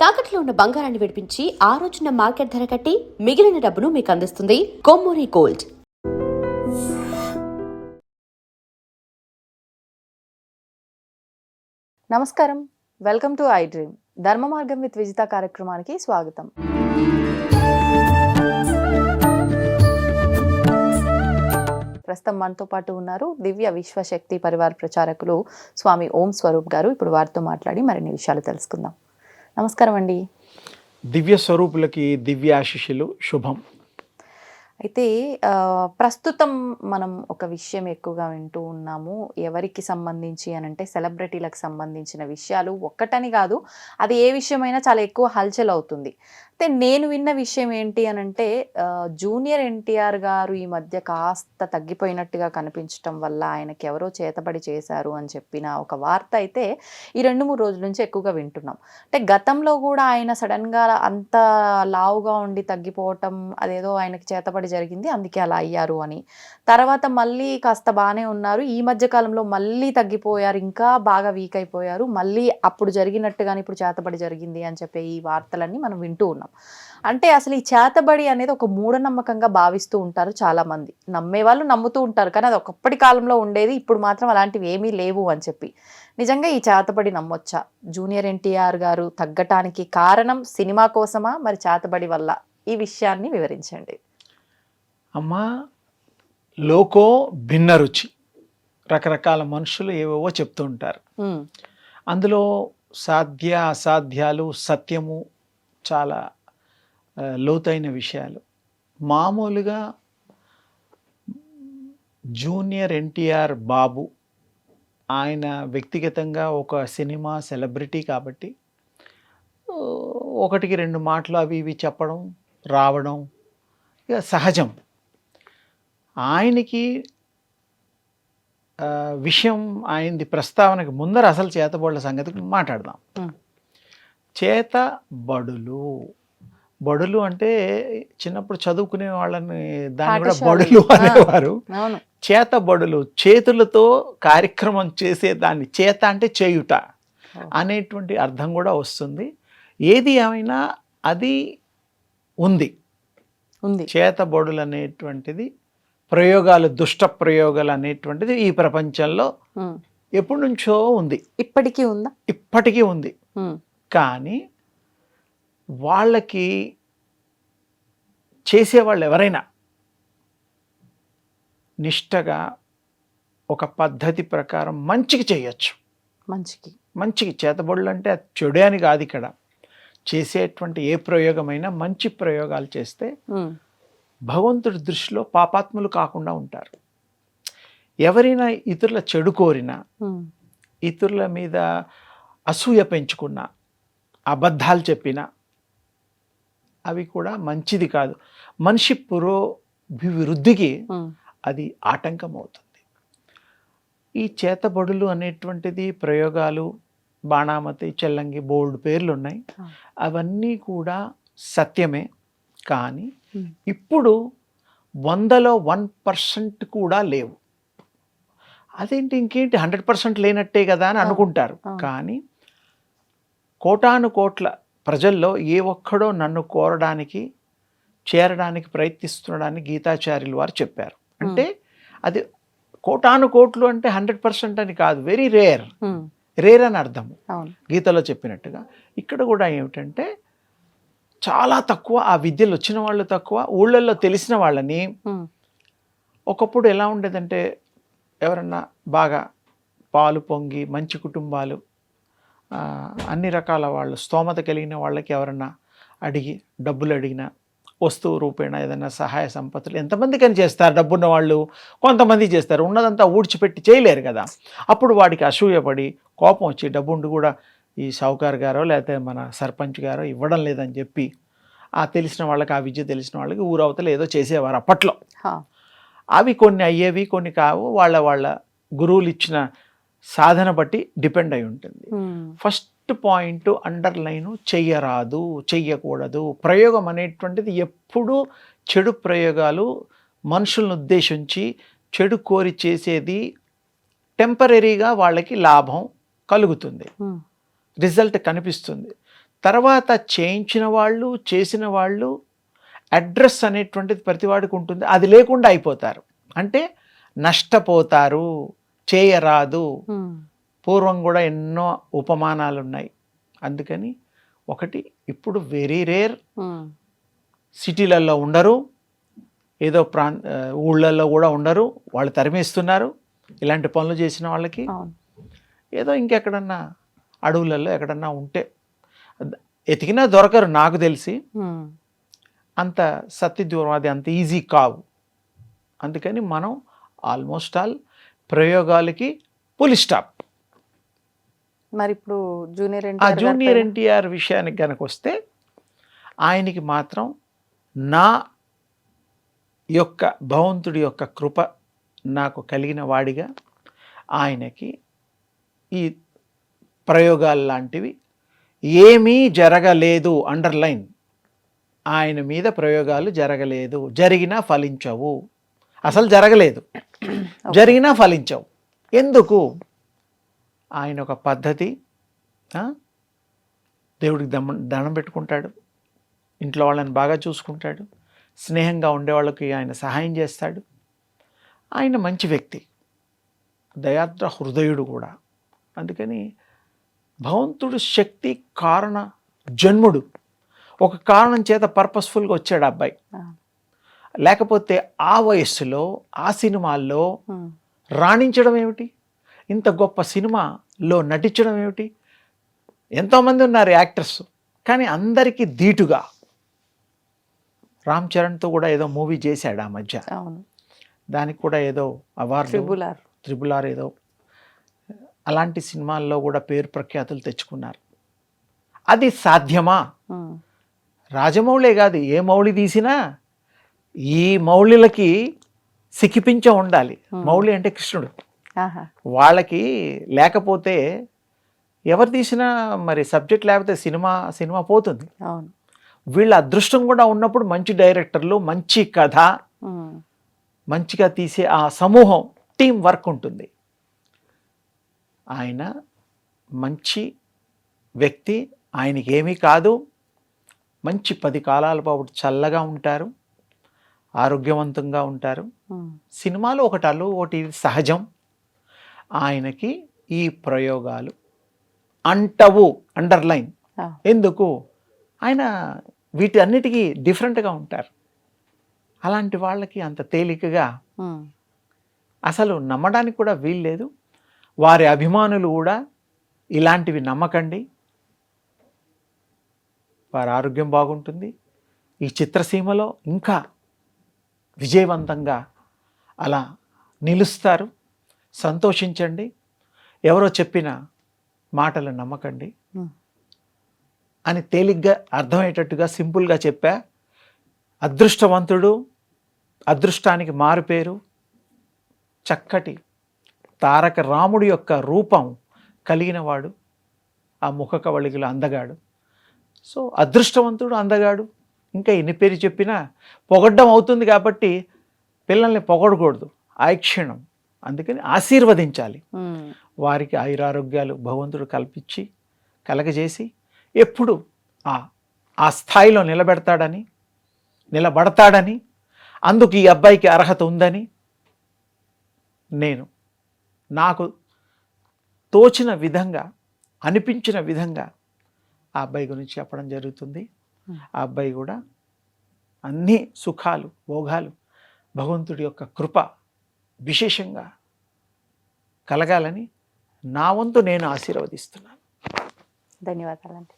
తాకట్లో ఉన్న బంగారాన్ని విడిపించి ఆ రోజున మార్కెట్ ధర కట్టి మిగిలిన డబ్బును మీకు అందిస్తుంది కొమ్మూరి గోల్డ్. నమస్కారం, వెల్కమ్ టు ఐ డ్రీమ్. ధర్మ మార్గం విత్ విజిత కార్యక్రమానికి స్వాగతం. ప్రస్తుతం మనతో పాటు ఉన్నారు దివ్య విశ్వశక్తి పరివార ప్రచారకులు స్వామి ఓం స్వరూప్ గారు. ఇప్పుడు వారితో మాట్లాడి మరిన్ని విషయాలు తెలుసుకుందాం. నమస్కారం అండి. దివ్య స్వరూపులకి దివ్యాశిషులు శుభం. అయితే ప్రస్తుతం మనం ఒక విషయం ఎక్కువగా వింటూ ఉన్నాము. ఎవరికి సంబంధించి అని అంటే సెలబ్రిటీలకు సంబంధించిన విషయాలు ఒక్కటని కాదు, అది ఏ విషయమైనా చాలా ఎక్కువ హల్చల్ అవుతుంది. అయితే నేను విన్న విషయం ఏంటి అని అంటే జూనియర్ ఎన్టీఆర్ గారు ఈ మధ్య కాస్త తగ్గిపోయినట్టుగా కనిపించడం వల్ల ఆయనకి ఎవరో చేతబడి చేశారు అని చెప్పిన ఒక వార్త అయితే ఈ 2-3 రోజుల నుంచి ఎక్కువగా వింటున్నాం. అంటే గతంలో కూడా ఆయన సడన్గా అంత లావుగా ఉండి తగ్గిపోవటం, అదేదో ఆయనకి చేతబడి జరిగింది అందుకే అలా అయ్యారు అని, తర్వాత మళ్ళీ కాస్త బాగానే ఉన్నారు, ఈ మధ్య కాలంలో మళ్ళీ తగ్గిపోయారు, ఇంకా బాగా వీక్ అయిపోయారు, మళ్ళీ అప్పుడు జరిగినట్టుగానే ఇప్పుడు చేతబడి జరిగింది అని చెప్పే ఈ వార్తలన్నీ మనం వింటూ ఉన్నాం. అంటే అసలు ఈ చేతబడి అనేది ఒక మూఢనమ్మకంగా భావిస్తూ ఉంటారు చాలా మంది. నమ్మే వాళ్ళు నమ్ముతూ ఉంటారు, కానీ అది ఒకప్పటి కాలంలో ఉండేది, ఇప్పుడు మాత్రం అలాంటివి ఏమీ లేవు అని చెప్పి. నిజంగా ఈ చేతబడి నమ్మొచ్చా? జూనియర్ ఎన్టీఆర్ గారు తగ్గటానికి కారణం సినిమా కోసమా, మరి చేతబడి వల్ల? ఈ విషయాన్ని వివరించండి. అమ్మా, లోకో భిన్న రుచి. రకరకాల మనుషులు ఏవేవో చెప్తూ ఉంటారు. అందులో సాధ్య అసాధ్యాలు, సత్యము చాలా లోతైన విషయాలు. మామూలుగా జూనియర్ ఎన్టీఆర్ బాబు ఆయన వ్యక్తిగతంగా ఒక సినిమా సెలబ్రిటీ కాబట్టి 1-2 మాటలు అవి ఇవి చెప్పడం రావడం ఇక సహజం. ఆయనకి విషయం ఆయనది ప్రస్తావనకి ముందర అసలు చేతబడుల సంగతి మాట్లాడదాం. బడులు అంటే చిన్నప్పుడు చదువుకునే వాళ్ళని దాన్ని కూడా బడులు అనేవారు. చేతబడులు, చేతులతో కార్యక్రమం చేసే దాన్ని చేత అంటే చేయుట అనేటువంటి అర్థం కూడా వస్తుంది. ఏది ఏమైనా అది ఉంది. చేతబడులు అనేటువంటిది ప్రయోగాలు, దుష్ట ప్రయోగాలు అనేటువంటిది ఈ ప్రపంచంలో ఎప్పటి నుంచో ఉంది. ఇప్పటికీ ఉంది. కానీ వాళ్ళకి చేసేవాళ్ళు ఎవరైనా నిష్టగా ఒక పద్ధతి ప్రకారం మంచికి చేయొచ్చు. మంచికి చేతబడులు అంటే చెడు అని కాదు. ఇక్కడ చేసేటువంటి ఏ ప్రయోగమైనా మంచి ప్రయోగాలు చేస్తే భగవంతుడి దృష్టిలో పాపాత్ములు కాకుండా ఉంటారు. ఎవరైనా ఇతరుల చెడు కోరినా, ఇతరుల మీద అసూయ పెంచుకున్నా, అబద్ధాలు చెప్పినా అవి కూడా మంచిది కాదు. మనిషి పురోభివృద్ధికి అది ఆటంకం అవుతుంది. ఈ చేతబడులు అనేటువంటిది ప్రయోగాలు, బాణామతి, చెల్లంగి, బోల్డ్ పేర్లు ఉన్నాయి. అవన్నీ కూడా సత్యమే. కానీ ఇప్పుడు 100లో 1% కూడా లేవు. అదేంటి, ఇంకేంటి 100% లేనట్టే కదా అని అనుకుంటారు. కానీ కోటాను కోట్ల ప్రజల్లో ఏ ఒక్కడో నన్ను కోరడానికి, చేరడానికి ప్రయత్నిస్తున్నాడని గీతాచార్యులు వారు చెప్పారు. అంటే అది కోటాను కోట్లు అంటే 100% అని కాదు, వెరీ రేర్ అని అర్థము. గీతలో చెప్పినట్టుగా ఇక్కడ కూడా ఏమిటంటే చాలా తక్కువ, ఆ విద్యలు వచ్చిన వాళ్ళు తక్కువ. ఊళ్ళల్లో తెలిసిన వాళ్ళని ఒకప్పుడు ఎలా ఉండేదంటే ఎవరన్నా బాగా పాలు పొంగి మంచి కుటుంబాలు, అన్ని రకాల వాళ్ళు స్తోమత కలిగిన వాళ్ళకి ఎవరన్నా డబ్బులు అడిగినా, వస్తువు రూపేణ ఏదైనా సహాయ సంపత్తులు ఎంతమందికని చేస్తారు. డబ్బున్న వాళ్ళు కొంతమంది చేస్తారు, ఉన్నదంతా ఊడ్చిపెట్టి చేయలేరు కదా. అప్పుడు వాడికి అసూయపడి కోపం వచ్చి డబ్బుండి కూడా ఈ షౌకార్ గారో లేకపోతే మన సర్పంచ్ గారో ఇవ్వడం లేదని చెప్పి ఆ తెలిసిన వాళ్ళకి, ఆ విద్య తెలిసిన వాళ్ళకి ఊరవతలు ఏదో చేసేవారు అప్పట్లో. అవి కొన్ని అయ్యేవి, కొన్ని కావు. వాళ్ళ గురువులు ఇచ్చిన సాధన బట్టి డిపెండ్ అయి ఉంటుంది. ఫస్ట్ పాయింట్ అండర్లైన్ చెయ్యరాదు, చెయ్యకూడదు. ప్రయోగం అనేటువంటిది ఎప్పుడూ చెడు ప్రయోగాలు మనుషులను ఉద్దేశించి చెడు కోరి చేసేది టెంపరీగా వాళ్ళకి లాభం కలుగుతుంది, రిజల్ట్ కనిపిస్తుంది. తర్వాత చేయించిన వాళ్ళు, చేసిన వాళ్ళు అడ్రస్ అనేటువంటిది ప్రతివాడికి ఉంటుంది. అది లేకుండా అయిపోతారు. అంటే నష్టపోతారు, చేయరాదు. పూర్వం కూడా ఎన్నో ఉపమానాలు ఉన్నాయి. అందుకని ఒకటి ఇప్పుడు వెరీ రేర్, సిటీలలో ఉండరు, ఏదో ఊళ్ళల్లో కూడా ఉండరు, వాళ్ళు తరిమేస్తున్నారు ఇలాంటి పనులు చేసిన వాళ్ళకి. ఏదో ఇంకెక్కడన్నా అడవులలో ఎక్కడన్నా ఉంటే ఎతికినా దొరకరు నాకు తెలిసి. అంత సత్యదూరం, అది అంత ఈజీ కావు. అందుకని మనం ఆల్మోస్ట్ ఆల్ ప్రయోగాలకి పులి స్టాప్. మరి ఇప్పుడు జూనియర్ ఎన్టీఆర్ విషయానికి కనుక వస్తే ఆయనకి మాత్రం నా యొక్క భగవంతుడి యొక్క కృప నాకు కలిగిన వాడిగా ఆయనకి ఈ ప్రయోగాలు లాంటివి ఏమీ జరగలేదు. అండర్లైన్, ఆయన మీద ప్రయోగాలు జరగలేదు, జరిగినా ఫలించవు. అసలు జరగలేదు, జరిగినా ఫలించవు. ఎందుకు? ఆయన ఒక పద్ధతి, దేవుడికి దండం పెట్టుకుంటాడు, ఇంట్లో వాళ్ళని బాగా చూసుకుంటాడు, స్నేహంగా ఉండేవాళ్ళకి ఆయన సహాయం చేస్తాడు. ఆయన మంచి వ్యక్తి, దయాద్ర హృదయుడు కూడా. అందుకని భగవంతుడు శక్తి కారణ జన్ముడు. ఒక కారణం చేత పర్పస్ఫుల్గా వచ్చాడు అబ్బాయి. లేకపోతే ఆ వయస్సులో ఆ సినిమాల్లో రాణించడం ఏమిటి, ఇంత గొప్ప సినిమాలో నటించడం ఏమిటి? ఎంతోమంది ఉన్నారు యాక్టర్స్, కానీ అందరికీ ధీటుగా. రామ్ చరణ్తో కూడా ఏదో మూవీ చేశాడు ఆ మధ్య, దానికి కూడా ఏదో అవార్డు, త్రిబుల్ ఆర్ ఏదో, అలాంటి సినిమాల్లో కూడా పేరు ప్రఖ్యాతులు తెచ్చుకున్నారు. అది సాధ్యమా? రాజమౌళే కాదు, ఏ మౌళి తీసినా ఈ మౌళిలకి సిక్కిపించ ఉండాలి. మౌళి అంటే కృష్ణుడు, వాళ్ళకి లేకపోతే ఎవరు తీసినా మరి సబ్జెక్ట్ లేకపోతే సినిమా పోతుంది. వీళ్ళ అదృష్టం కూడా ఉన్నప్పుడు మంచి డైరెక్టర్లు, మంచి కథ, మంచిగా తీసే ఆ సమూహం, టీం వర్క్ ఉంటుంది. ఆయన మంచి వ్యక్తి, ఆయనకి ఏమీ కాదు. మంచి 10 కాలాల పాటు చల్లగా ఉంటారు, ఆరోగ్యవంతంగా ఉంటారు. సినిమాలు ఒకటి సహజం. ఆయనకి ఈ ప్రయోగాలు అంటవు, అండర్లైన్. ఎందుకు? ఆయన వీటి అన్నిటికీ డిఫరెంట్గా ఉంటారు. అలాంటి వాళ్ళకి అంత తేలికగా అసలు నమ్మడానికి కూడా వీల్లేదు. వారి అభిమానులు కూడా ఇలాంటివి నమ్మకండి, వారి ఆరోగ్యం బాగుంటుంది. ఈ చిత్రసీమలో ఇంకా విజయవంతంగా అలా నిలుస్తారు. సంతోషించండి. ఎవరో చెప్పిన మాటలు నమ్మకండి అని తేలిగ్గా అర్థమయ్యేటట్టుగా సింపుల్గా చెప్పా. అదృష్టవంతుడు, అదృష్టానికి మారుపేరు, చక్కటి తారక రాముడి యొక్క రూపం కలిగిన వాడు, ఆ ముఖ కవళికలు అందగాడు. సో అదృష్టవంతుడు, అందగాడు, ఇంకా ఎన్ని పేరు చెప్పినా పొగడ్డం అవుతుంది. కాబట్టి పిల్లల్ని పొగడకూడదు, ఆయుక్షణం. అందుకని ఆశీర్వదించాలి. వారికి ఆయురారోగ్యాలు భగవంతుడు కల్పించి కలగజేసి ఎప్పుడు ఆ స్థాయిలో నిలబడతాడని, అందుకు ఈ అబ్బాయికి అర్హత ఉందని నేను నాకు తోచిన విధంగా, అనిపించిన విధంగా ఆ అబ్బాయి గురించి చెప్పడం జరుగుతుంది. ఆ అబ్బాయి కూడా అన్ని సుఖాలు, భోగాలు, భగవంతుడి యొక్క కృప విశేషంగా కలగాలని నా వంతు నేను ఆశీర్వదిస్తున్నాను. ధన్యవాదాలండి.